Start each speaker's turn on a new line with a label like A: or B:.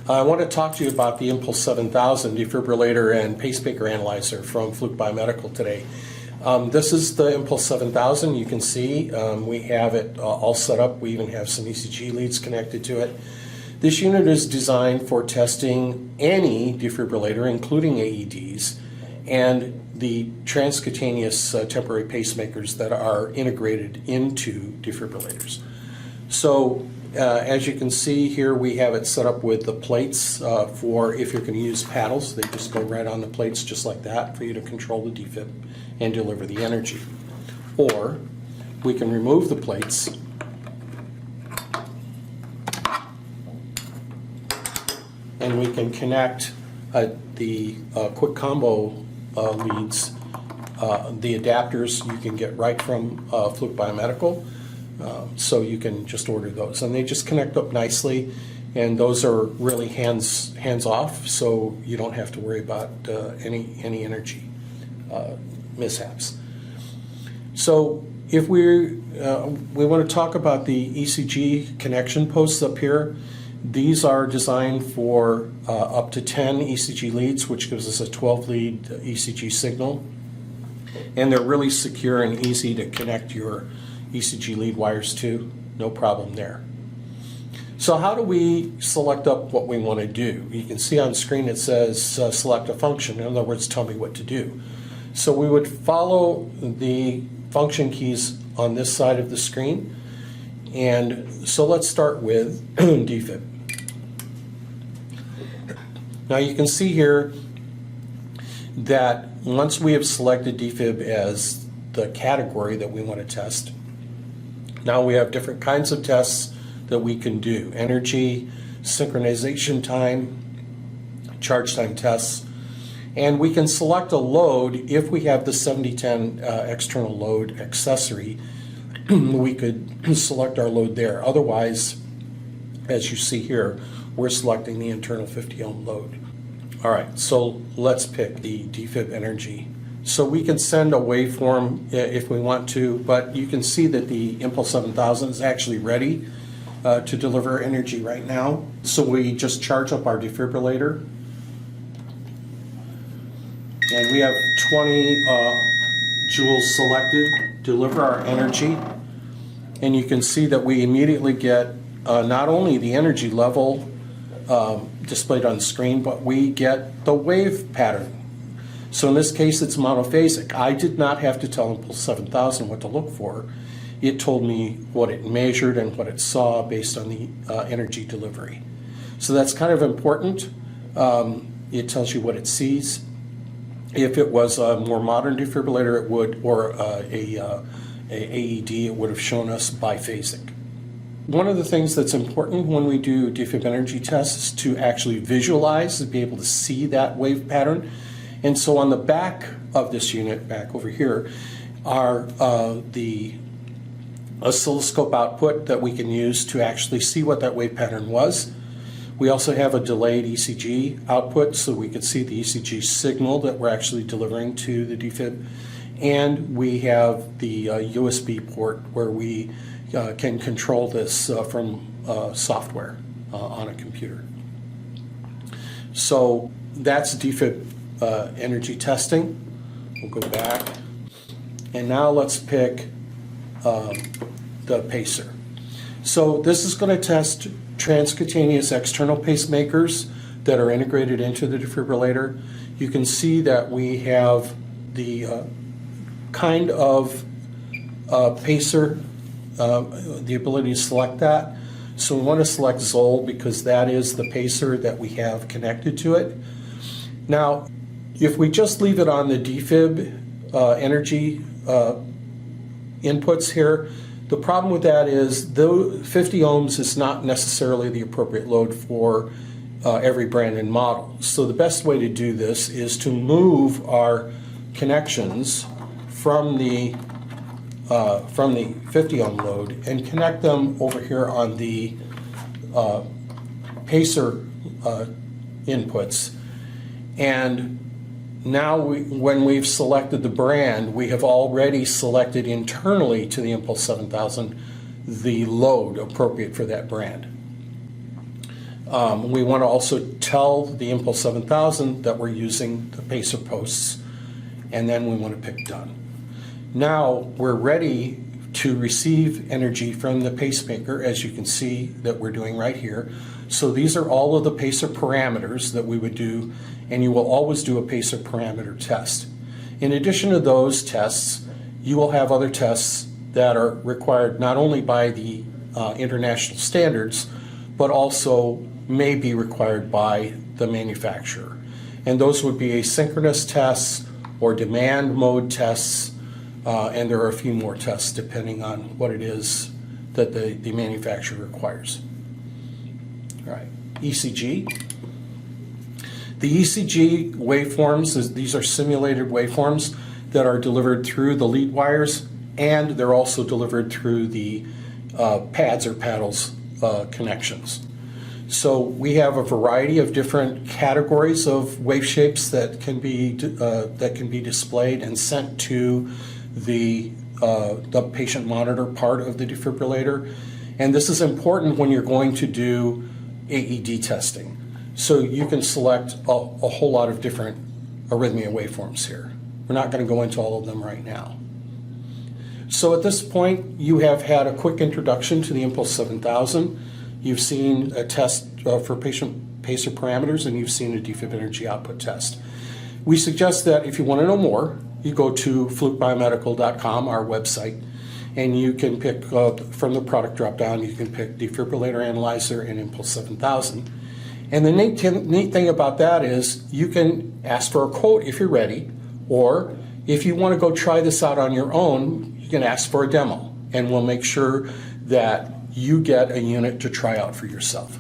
A: I want to talk to you about the Impulse 7000 defibrillator and pacemaker analyzer from Fluke Biomedical today. This is the Impulse 7000. You can see we have it all set up. We even have some ECG leads connected to it. This unit is designed for testing any defibrillator, including AEDs, and the transcutaneous temporary pacemakers that are integrated into defibrillators. So as you can see here, we have it set up with the plates for if you're going to use paddles. They just go right on the plates just like that for you to control the defib and deliver the energy. Or we can remove the plates and we can connect the quick combo leads, the adapters you can get right from Fluke Biomedical. So you can just order those, and they just connect up nicely, and those are really hands off, so you don't have to worry about any energy mishaps. So if we want to talk about the ECG connection posts up here, these are designed for up to 10 ECG leads, which gives us a 12 lead ECG signal, and they're really secure and easy to connect your ECG lead wires to, no problem there. So how do we select up what we want to do? You can see on screen it says select a function. In other words, tell me what to do. So we would follow the function keys on this side of the screen. And so let's start with defib. Now you can see here that once we have selected defib as the category that we want to test, now we have different kinds of tests that we can do. Energy, synchronization time, charge time tests, and we can select a load. If we have the 7010 external load accessory, we could select our load there. Otherwise, as you see here, we're selecting the internal 50 ohm load. All right, so let's pick the defib energy. So we can send a waveform if we want to, but you can see that the Impulse 7000 is actually ready to deliver energy right now. So we just charge up our defibrillator. And we have 20 joules selected, deliver our energy. And you can see that we immediately get not only the energy level displayed on screen, but we get the wave pattern. So in this case, it's monophasic. I did not have to tell Impulse 7000 what to look for. It told me what it measured and what it saw based on the energy delivery. So that's kind of important. It tells you what it sees. If it was a more modern defibrillator, it would, or a AED, it would have shown us biphasic. One of the things that's important when we do defib energy tests is to actually visualize, to be able to see that wave pattern. And so on the back of this unit, back over here, are the oscilloscope output that we can use to actually see what that wave pattern was. We also have a delayed ECG output, so we can see the ECG signal that we're actually delivering to the defib. And we have the USB port where we can control this from software on a computer. So that's defib energy testing. We'll go back. And now let's pick the pacer. So this is going to test transcutaneous external pacemakers that are integrated into the defibrillator. You can see that we have the kind of pacer, the ability to select that. So we want to select Zoll because that is the pacer that we have connected to it. Now, if we just leave it on the defib energy inputs here, the problem with that is though 50 ohms is not necessarily the appropriate load for every brand and model. So the best way to do this is to move our connections from the 50 ohm load and connect them over here on the pacer inputs. And now when we've selected the brand, we have already selected internally to the Impulse 7000 the load appropriate for that brand. We want to also tell the Impulse 7000 that we're using the pacer posts, and then we want to pick done. Now we're ready to receive energy from the pacemaker, as you can see that we're doing right here. So these are all of the pacer parameters that we would do, and you will always do a pacer parameter test. In addition to those tests, you will have other tests that are required not only by the international standards, but also may be required by the manufacturer. And those would be asynchronous tests or demand mode tests, and there are a few more tests depending on what it is that the manufacturer requires. All right, ECG. The ECG waveforms, these are simulated waveforms that are delivered through the lead wires, and they're also delivered through the pads or paddles connections. So we have a variety of different categories of wave shapes that can be displayed and sent to the patient monitor part of the defibrillator. And this is important when you're going to do AED testing. So you can select a whole lot of different arrhythmia waveforms here. We're not going to go into all of them right now. So at this point, you have had a quick introduction to the Impulse 7000. You've seen a test for patient pacer parameters, and you've seen a defib energy output test. We suggest that if you want to know more, you go to flukebiomedical.com, our website, and you can pick from the product drop-down, you can pick defibrillator analyzer and Impulse 7000. And the neat thing about that is you can ask for a quote if you're ready, or if you want to go try this out on your own, you can ask for a demo, and we'll make sure that you get a unit to try out for yourself.